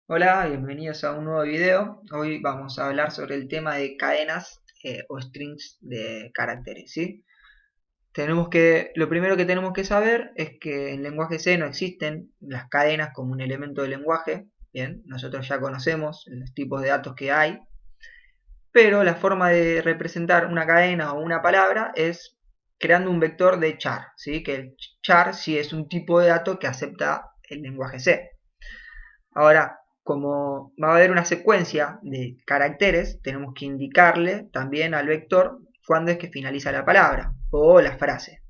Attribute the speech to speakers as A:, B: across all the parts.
A: Hola, bienvenidos a un nuevo video. Hoy vamos a hablar sobre el tema de cadenas o strings de caracteres, ¿sí? Lo primero que tenemos que saber es que en lenguaje C no existen las cadenas como un elemento de lenguaje. Bien, nosotros ya conocemos los tipos de datos que hay, pero la forma de representar una cadena o una palabra es creando un vector de char, ¿sí? Que el char sí es un tipo de dato que acepta el lenguaje C. Ahora, como va a haber una secuencia de caracteres, tenemos que indicarle también al vector cuándo es que finaliza la palabra o la frase.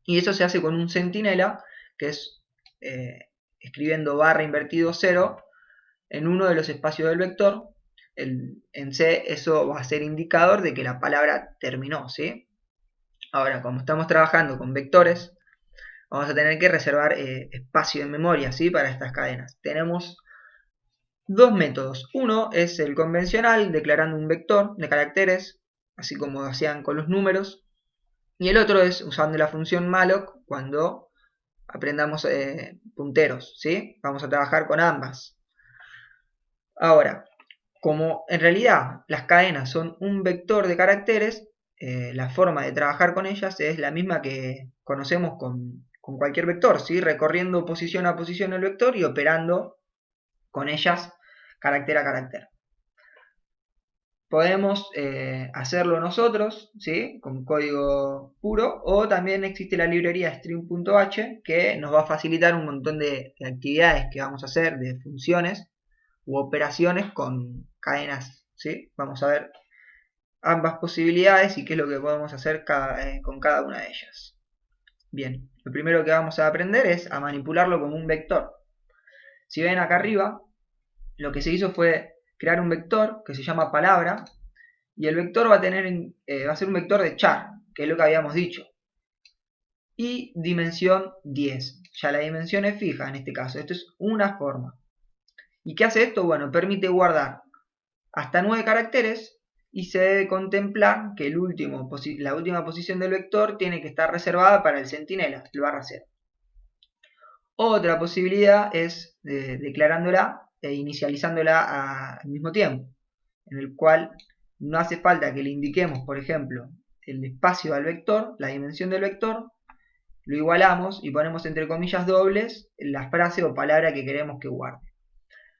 A: Y eso se hace con un centinela, que es escribiendo barra invertido 0 en uno de los espacios del vector. En C eso va a ser indicador de que la palabra terminó, ¿sí? Ahora, como estamos trabajando con vectores, vamos a tener que reservar espacio en memoria, ¿sí? Para estas cadenas. Tenemos dos métodos. Uno es el convencional, declarando un vector de caracteres, así como hacían con los números. Y el otro es usando la función malloc cuando aprendamos punteros, ¿sí? Vamos a trabajar con ambas. Ahora, como en realidad las cadenas son un vector de caracteres, la forma de trabajar con ellas es la misma que conocemos con cualquier vector, ¿sí? Recorriendo posición a posición el vector y operando con ellas carácter a carácter. Podemos hacerlo nosotros, ¿sí? Con código puro, o también existe la librería string.h que nos va a facilitar un montón de actividades que vamos a hacer, de funciones u operaciones con cadenas, ¿sí? Vamos a ver ambas posibilidades y qué es lo que podemos hacer con cada una de ellas. Bien, lo primero que vamos a aprender es a manipularlo como un vector. Si ven acá arriba, lo que se hizo fue crear un vector que se llama palabra, y el vector va a ser un vector de char, que es lo que habíamos dicho, y dimensión 10. Ya la dimensión es fija en este caso, esto es una forma. ¿Y qué hace esto? Bueno, permite guardar hasta 9 caracteres y se debe contemplar que la última posición del vector tiene que estar reservada para el centinela, el barra 0. Otra posibilidad es declarándola e inicializándola al mismo tiempo, en el cual no hace falta que le indiquemos, por ejemplo, el espacio al vector, la dimensión del vector, lo igualamos y ponemos entre comillas dobles la frase o palabra que queremos que guarde.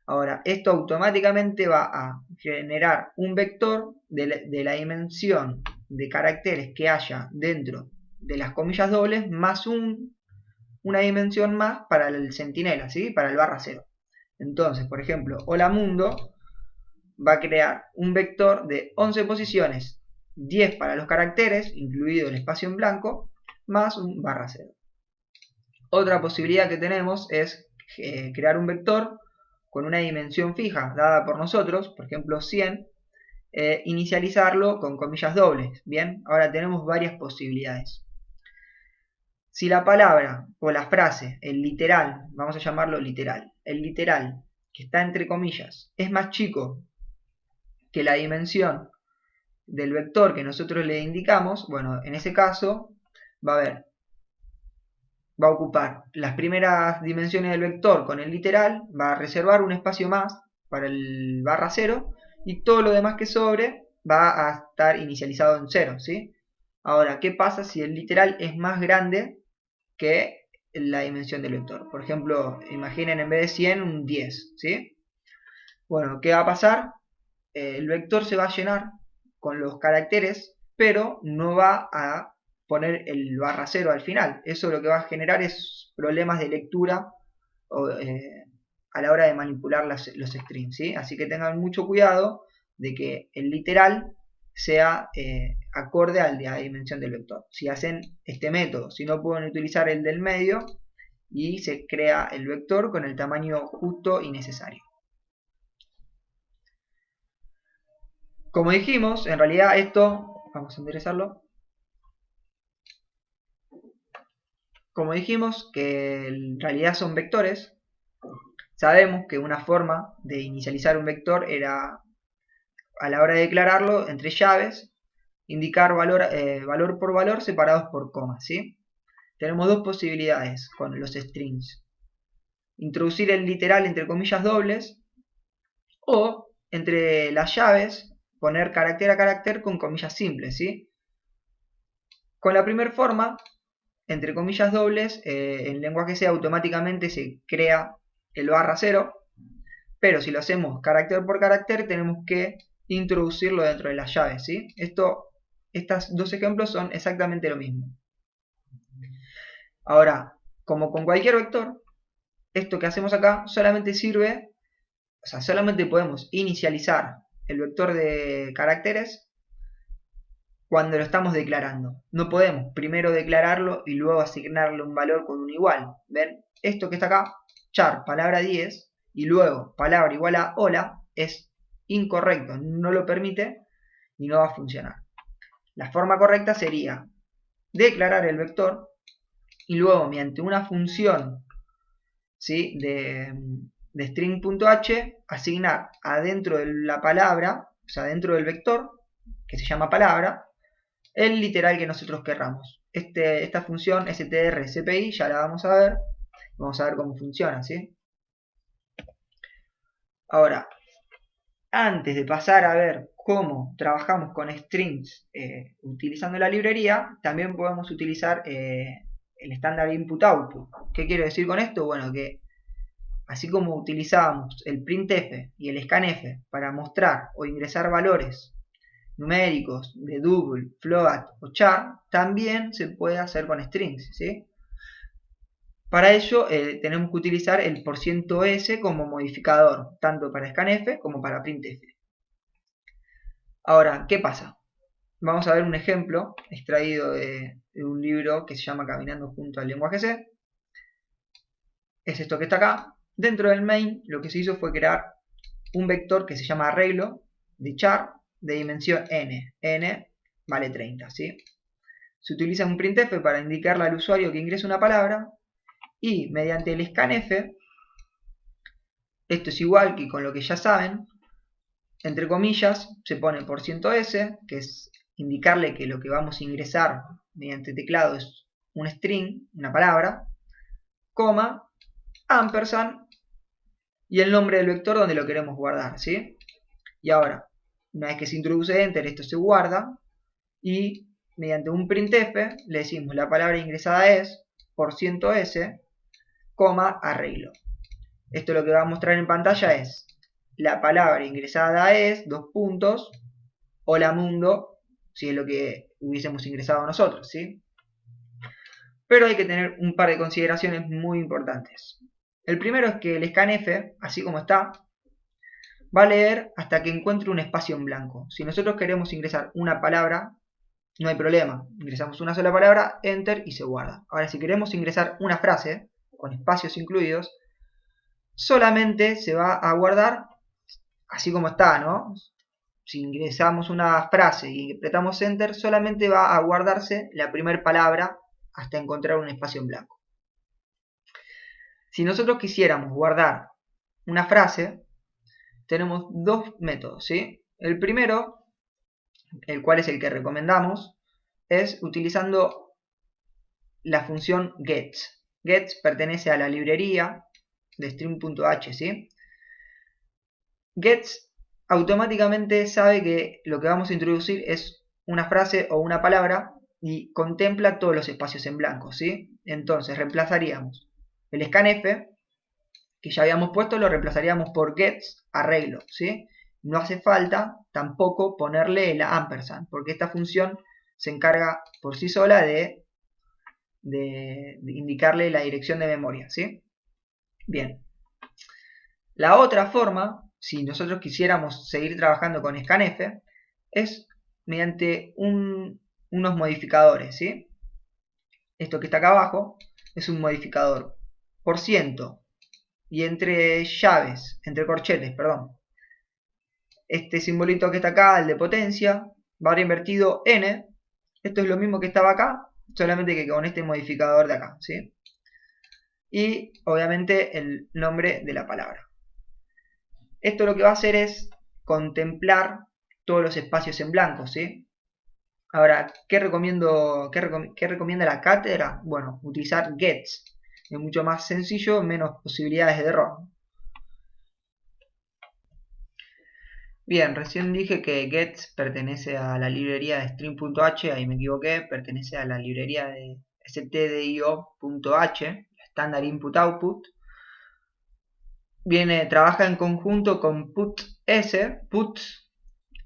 A: Ahora, esto automáticamente va a generar un vector de la dimensión de caracteres que haya dentro de las comillas dobles más una dimensión más para el centinela, ¿sí? Para el barra 0. Entonces, por ejemplo, hola mundo va a crear un vector de 11 posiciones, 10 para los caracteres, incluido el espacio en blanco, más un barra 0. Otra posibilidad que tenemos es crear un vector con una dimensión fija dada por nosotros, por ejemplo 100, inicializarlo con comillas dobles. Bien, ahora tenemos varias posibilidades. Si la palabra o la frase, el literal, vamos a llamarlo literal, el literal que está entre comillas es más chico que la dimensión del vector que nosotros le indicamos, bueno, en ese caso va a ocupar las primeras dimensiones del vector con el literal, va a reservar un espacio más para el barra 0 y todo lo demás que sobre va a estar inicializado en 0, ¿sí? Ahora, ¿qué pasa si el literal es más grande que la dimensión del vector? Por ejemplo, imaginen en vez de 100 un 10, ¿sí? Bueno, ¿qué va a pasar? El vector se va a llenar con los caracteres, pero no va a poner el barra 0 al final. Eso lo que va a generar es problemas de lectura a la hora de manipular los strings, ¿sí? Así que tengan mucho cuidado de que el literal sea acorde a la dimensión del vector. Si hacen este método, si no pueden utilizar el del medio y se crea el vector con el tamaño justo y necesario. Como dijimos, en realidad esto, vamos a enderezarlo. Como dijimos que en realidad son vectores, sabemos que una forma de inicializar un vector era, a la hora de declararlo, entre llaves, indicar valor por valor separados por comas, ¿sí? Tenemos dos posibilidades con los strings. Introducir el literal entre comillas dobles O entre las llaves poner carácter a carácter con comillas simples, ¿sí? Con la primera forma, entre comillas dobles, en lenguaje C automáticamente se crea el /0, pero si lo hacemos carácter por carácter tenemos que introducirlo dentro de las llaves, ¿sí? Estos dos ejemplos son exactamente lo mismo. Ahora, como con cualquier vector, esto que hacemos acá solamente sirve, o sea, solamente podemos inicializar el vector de caracteres cuando lo estamos declarando. No podemos primero declararlo y luego asignarle un valor con un igual. ¿Ven? Esto que está acá, char palabra 10 y luego palabra igual a hola, es incorrecto, no lo permite y no va a funcionar. La forma correcta sería declarar el vector y luego mediante una función, ¿sí?, de string.h asignar adentro de la palabra, o sea, dentro del vector, que se llama palabra, el literal que nosotros querramos. Esta función strcpy ya la vamos a ver. Vamos a ver cómo funciona, ¿sí? Ahora, antes de pasar a ver cómo trabajamos con strings utilizando la librería, también podemos utilizar el estándar input-output. ¿Qué quiero decir con esto? Bueno, que así como utilizábamos el printf y el scanf para mostrar o ingresar valores numéricos de double, float o char, también se puede hacer con strings, ¿sí? Para ello tenemos que utilizar el %s como modificador, tanto para scanf como para printf. Ahora, ¿qué pasa? Vamos a ver un ejemplo extraído de un libro que se llama Caminando junto al lenguaje C. Es esto que está acá. Dentro del main lo que se hizo fue crear un vector que se llama arreglo de char de dimensión n. n vale 30, ¿sí? Se utiliza un printf para indicarle al usuario que ingrese una palabra y mediante el scanf, esto es igual que con lo que ya saben, entre comillas se pone %s, que es indicarle que lo que vamos a ingresar mediante teclado es un string, una palabra, coma, ampersand y el nombre del vector donde lo queremos guardar, ¿sí? Y ahora, una vez que se introduce enter, esto se guarda y mediante un printf le decimos la palabra ingresada es %s, arreglo. Esto lo que va a mostrar en pantalla es la palabra ingresada es, dos puntos, hola mundo, si es lo que hubiésemos ingresado nosotros, ¿sí? Pero hay que tener un par de consideraciones muy importantes. El primero es que el scanf, así como está, va a leer hasta que encuentre un espacio en blanco. Si nosotros queremos ingresar una palabra, no hay problema. Ingresamos una sola palabra, enter y se guarda. Ahora, si queremos ingresar una frase, con espacios incluidos, solamente se va a guardar así como está, ¿no? Si ingresamos una frase y apretamos enter, solamente va a guardarse la primera palabra hasta encontrar un espacio en blanco. Si nosotros quisiéramos guardar una frase, tenemos dos métodos, ¿sí? El primero, el cual es el que recomendamos, es utilizando la función gets. Gets pertenece a la librería de string.h, ¿sí? Gets automáticamente sabe que lo que vamos a introducir es una frase o una palabra y contempla todos los espacios en blanco, ¿sí? Entonces reemplazaríamos el scanf que ya habíamos puesto, lo reemplazaríamos por gets arreglo, ¿sí? No hace falta tampoco ponerle el ampersand, porque esta función se encarga por sí sola de indicarle la dirección de memoria, ¿sí? Bien. La otra forma, si nosotros quisiéramos seguir trabajando con scanf, es mediante unos modificadores, ¿sí? Esto que está acá abajo es un modificador por ciento y entre llaves, entre corchetes, perdón. Este simbolito que está acá, el de potencia, barra invertido n. Esto es lo mismo que estaba acá, solamente que con este modificador de acá, ¿sí? Y obviamente el nombre de la palabra. Esto lo que va a hacer es contemplar todos los espacios en blanco, ¿sí? Ahora, ¿qué recomienda la cátedra? Bueno, utilizar gets. Es mucho más sencillo, menos posibilidades de error. Bien, recién dije que get pertenece a la librería de string.h, ahí me equivoqué, pertenece a la librería de stdio.h, Standard Input Output. Trabaja en conjunto con puts.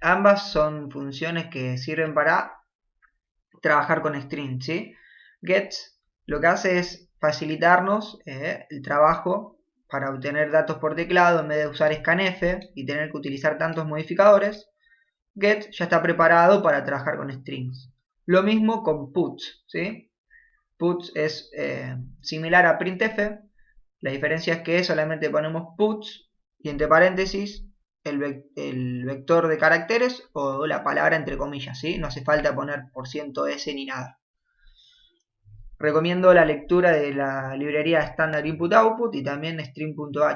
A: Ambas son funciones que sirven para trabajar con string, ¿sí? Get lo que hace es facilitarnos el trabajo para obtener datos por teclado en vez de usar scanf y tener que utilizar tantos modificadores. Get ya está preparado para trabajar con strings. Lo mismo con puts, ¿sí? Puts es similar a printf. La diferencia es que solamente ponemos puts y entre paréntesis el vector de caracteres o la palabra entre comillas, ¿sí? No hace falta poner %s ni nada. Recomiendo la lectura de la librería Standard Input Output y también string.h.